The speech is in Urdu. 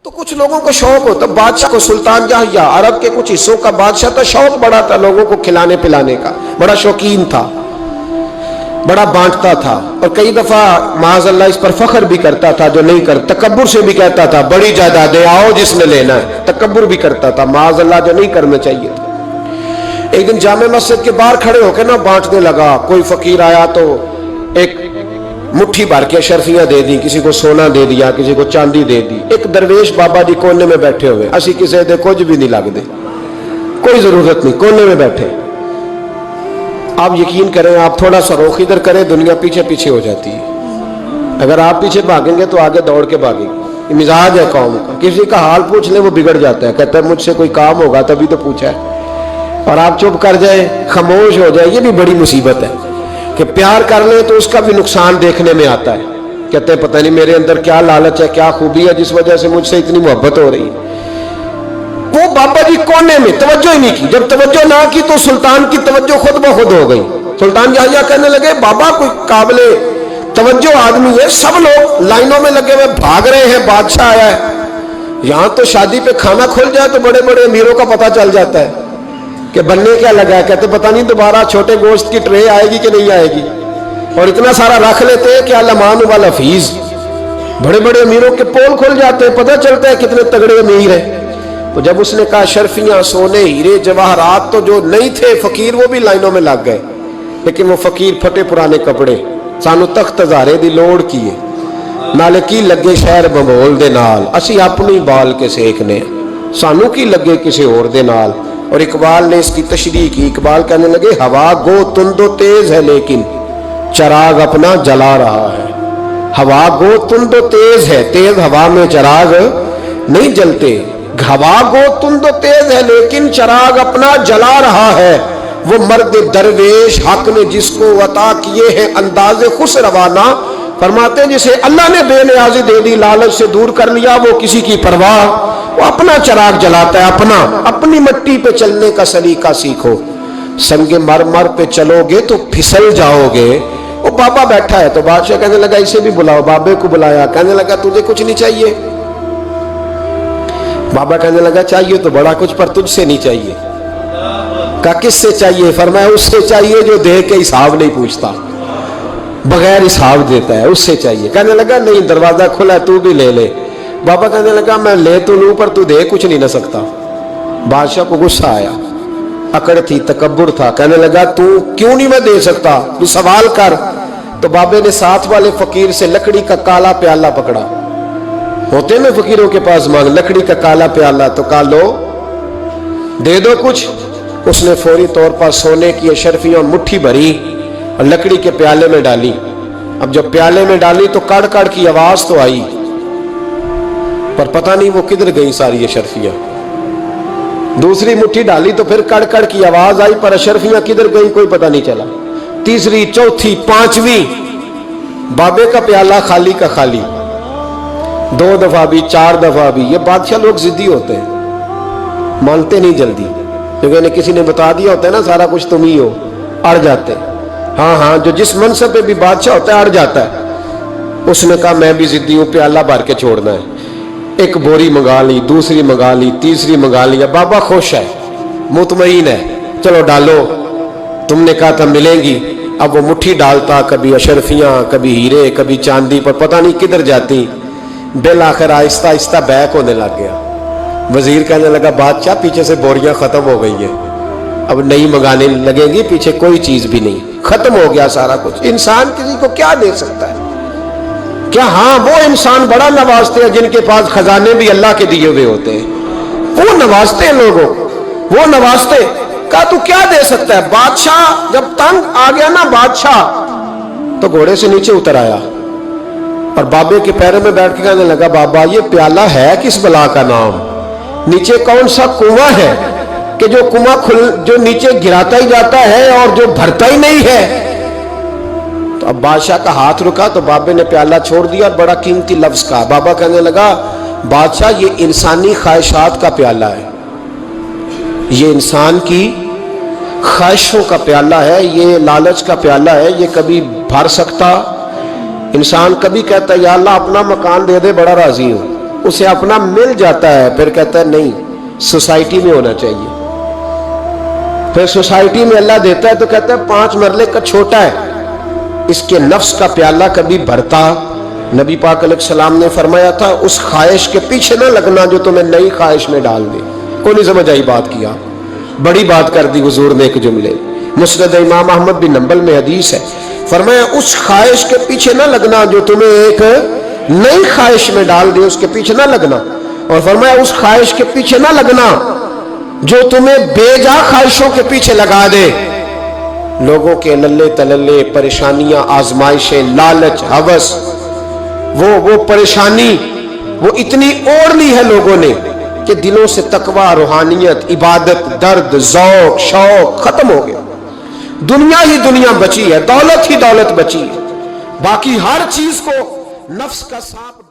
تو کچھ لوگوں کو شوق ہوتا، بادشاہ کو سلطان جہاں عرب کے کچھ حصوں کا بادشاہ تھا، شوق بڑا تھا لوگوں کو کھلانے پلانے کا، بڑا شوقین تھا، بڑا بانٹتا تھا، اور کئی دفعہ معاذ اللہ اس پر فخر بھی کرتا تھا جو نہیں کرتا، تکبر سے بھی کہتا تھا بڑی جائیدادیں آؤ جس نے لینا ہے، تکبر بھی کرتا تھا معاذ اللہ جو نہیں کرنا چاہیے تھا۔ ایک دن جامع مسجد کے باہر کھڑے ہو کے نا بانٹنے لگا، کوئی فقیر آیا تو ایک مٹھی بھر کے اشرفیاں دے دی، کسی کو سونا دے دیا، کسی کو چاندی دے دی۔ ایک درویش بابا جی کونے میں بیٹھے ہوئے، اسی کسی دے کچھ بھی نہیں لگ دے، کوئی ضرورت نہیں، کونے میں بیٹھے۔ آپ یقین کریں، آپ تھوڑا سا رخ ادھر کریں، دنیا پیچھے پیچھے ہو جاتی ہے۔ اگر آپ پیچھے بھاگیں گے تو آگے دوڑ کے بھاگیں گے۔ یہ مزاج ہے قوم کا، کسی کا حال پوچھ لیں وہ بگڑ جاتا ہے، کہتا ہے مجھ سے کوئی کام ہوگا تبھی تو پوچھا ہے، اور آپ چپ کر جائیں، خاموش ہو جائیں، یہ بھی بڑی مصیبت ہے کہ پیار کر لیں تو اس کا بھی نقصان دیکھنے میں آتا ہے۔ کہتے ہیں پتہ نہیں میرے اندر کیا لالچ ہے، کیا خوبی ہے جس وجہ سے مجھ سے اتنی محبت ہو رہی ہے۔ وہ بابا جی کونے میں توجہ ہی نہیں کی، جب توجہ نہ کی تو سلطان کی توجہ خود بخود ہو گئی۔ سلطان جہاں کہنے لگے بابا کوئی قابل توجہ آدمی ہے، سب لوگ لائنوں میں لگے ہوئے بھاگ رہے ہیں، بادشاہ آیا ہے۔ یہاں تو شادی پہ کھانا کھل جائے تو بڑے بڑے امیروں کا پتہ چل جاتا ہے کہ بننے کیا لگا ہے، کہتے پتہ نہیں دوبارہ چھوٹے گوشت کی ٹرے آئے گی کہ نہیں آئے گی، اور اتنا سارا رکھ لیتے ہیں کہ علمان والحفیظ، بڑے بڑے امیروں کے پول کھل جاتے ہیں، پتہ چلتا ہے کتنے تگڑے امیر ہیں۔ تو جب اس نے کہا شرفیاں، سونے، ہیرے، جواہرات، تو جو نہیں تھے فقیر وہ بھی لائنوں میں لگ گئے، لیکن وہ فقیر پھٹے پرانے کپڑے، سانو تخت ہزارے دی لوڑ کیے، نالے کی لگے شہر بمول دے نال، اسی اپنی بال کے سیکنے، سانو کی لگے کسی اور دے نال۔ اور اقبال نے اس کی تشریح کی، اقبال کہنے لگے ہوا گو تند و تیز ہے لیکن چراغ اپنا جلا رہا ہے۔ ہوا گو تند و تیز ہے، تیز ہوا میں چراغ نہیں جلتے، ہوا گو تند و تیز ہے لیکن چراغ اپنا جلا رہا ہے۔ وہ مرد درویش حق نے جس کو عطا کیے ہیں انداز خسروانہ، فرماتے جسے اللہ نے بے نیازی دے دی، لالچ سے دور کر لیا، وہ کسی کی پرواہ، وہ اپنا چراغ جلاتا ہے، اپنی مٹی پہ چلنے کا سلیقہ سیکھو، سنگ مرمر پہ چلو گے تو پھسل جاؤ گے۔ وہ بابا بیٹھا ہے تو بادشاہ کہنے لگا اسے بھی بلاؤ، بابے کو بلایا، کہنے لگا تجھے کچھ نہیں چاہیے؟ بابا کہنے لگا چاہیے تو بڑا کچھ، پر تجھ سے نہیں چاہیے۔ کہا کس سے چاہیے؟ فرمایا اس سے چاہیے جو دے کے حساب نہیں پوچھتا، بغیر حساب دیتا ہے، اس سے چاہیے۔ کہنے لگا نہیں، دروازہ کھلا ہے، تو بھی لے لے۔ بابا کہنے لگا میں لے تو لوں پر تو دے کچھ نہیں نہ سکتا۔ بادشاہ کو غصہ آیا، اکڑ تھی، تکبر تھا، کہنے لگا تو کیوں نہیں میں دے سکتا، تو سوال کر۔ تو بابے نے ساتھ والے فقیر سے لکڑی کا کالا پیالہ پکڑا، ہوتے میں فقیروں کے پاس مانگ، لکڑی کا کالا پیالہ، تو کہا لو دے دو کچھ۔ اس نے فوری طور پر سونے کی اشرفیاں مٹھی بھری اور لکڑی کے پیالے میں ڈالی۔ اب جب پیالے میں ڈالی تو کڑ کڑ کی آواز تو آئی، پر پتہ نہیں وہ کدھر گئی ساری اشرفیاں۔ دوسری مٹھی ڈالی تو پھر کڑ کڑ کی آواز آئی، پر اشرفیاں کدھر گئی کوئی پتہ نہیں چلا۔ تیسری، چوتھی، پانچویں، بابے کا پیالہ خالی کا خالی، 2 دفعہ بھی، 4 دفعہ بھی۔ یہ بادشاہ لوگ ضدی ہوتے ہیں، مانتے نہیں جلدی، کیونکہ کسی نے بتا دیا ہوتا ہے نا سارا کچھ تم ہی ہو، اڑ جاتے۔ ہاں جو جس منصب پہ بھی بادشاہ ہوتا ہے اڑ جاتا ہے۔ اس نے کہا میں بھی ضدی ہوں، پیالہ بھر کے چھوڑنا ہے۔ ایک بوری منگا لی، دوسری منگا لی، تیسری منگا لی۔ بابا خوش ہے، مطمئن ہے، چلو ڈالو، تم نے کہا تھا ملیں گی۔ اب وہ مٹھی ڈالتا، کبھی اشرفیاں، کبھی ہیرے، کبھی چاندی، پر پتہ نہیں کدھر جاتی۔ بالآخر آہستہ آہستہ بیک ہونے لگ گیا۔ وزیر کہنے لگا بادشاہ پیچھے سے بوریاں ختم ہو گئی ہیں، اب نئی منگانے لگیں گی، پیچھے کوئی چیز بھی نہیں، ختم ہو گیا سارا کچھ۔ انسان کسی کو کیا دے سکتا ہے؟ کیا ہاں وہ انسان بڑا نوازتے ہیں جن کے پاس خزانے بھی اللہ کے دیے ہوئے ہوتے ہیں، وہ نوازتے ہیں لوگوں، وہ نوازتے۔ کہا تو کیا دے سکتا ہے؟ بادشاہ جب تنگ آ گیا نا بادشاہ، تو گھوڑے سے نیچے اتر آیا اور بابے کے پیروں میں بیٹھ کے کہنے لگا بابا یہ پیالہ ہے کس بلا کا نام؟ نیچے کون سا کنواں ہے کہ جو کنواں جو نیچے گراتا ہی جاتا ہے اور جو بھرتا ہی نہیں ہے؟ تو اب بادشاہ کا ہاتھ رکا تو بابے نے پیالہ چھوڑ دیا اور بڑا قیمتی لفظ کہا۔ بابا کہنے لگا بادشاہ یہ انسانی خواہشات کا پیالہ ہے، یہ انسان کی خواہشوں کا پیالہ ہے، یہ لالچ کا پیالہ ہے، یہ کبھی بھر سکتا۔ انسان کبھی کہتا ہے یا اللہ اپنا مکان دے دے بڑا راضی ہوں، اسے اپنا مل جاتا ہے، پھر کہتا ہے نہیں سوسائٹی میں ہونا چاہیے، پھر سوسائٹی میں اللہ دیتا ہے تو کہتا ہے 5 مرلے کا چھوٹا ہے، اس کے نفس کا پیالہ کبھی بھرتا؟ نبی پاک علیہ السلام نے فرمایا تھا اس خواہش کے پیچھے نہ لگنا جو تمہیں نئی خواہش میں ڈال دے۔ کوئی نہیں سمجھ آئی بات کیا؟ بڑی بات کر دی حضور نے ایک جملے۔ مسند امام احمد بن حنبل میں حدیث ہے، فرمایا اس خواہش کے پیچھے نہ لگنا جو تمہیں ایک نئی خواہش میں ڈال دے، اس کے پیچھے نہ لگنا، اور فرمایا اس خواہش کے پیچھے نہ لگنا جو تمہیں بے جا خواہشوں کے پیچھے لگا دے۔ لوگوں کے للے تللے، پریشانیاں، آزمائشیں، لالچ، ہوس، وہ پریشانی وہ اتنی اوڑھ لی ہے لوگوں نے کہ دلوں سے تقوی، روحانیت، عبادت، درد، ذوق، شوق ختم ہو گیا۔ دنیا ہی دنیا بچی ہے، دولت ہی دولت بچی ہے، باقی ہر چیز کو نفس کا سانپ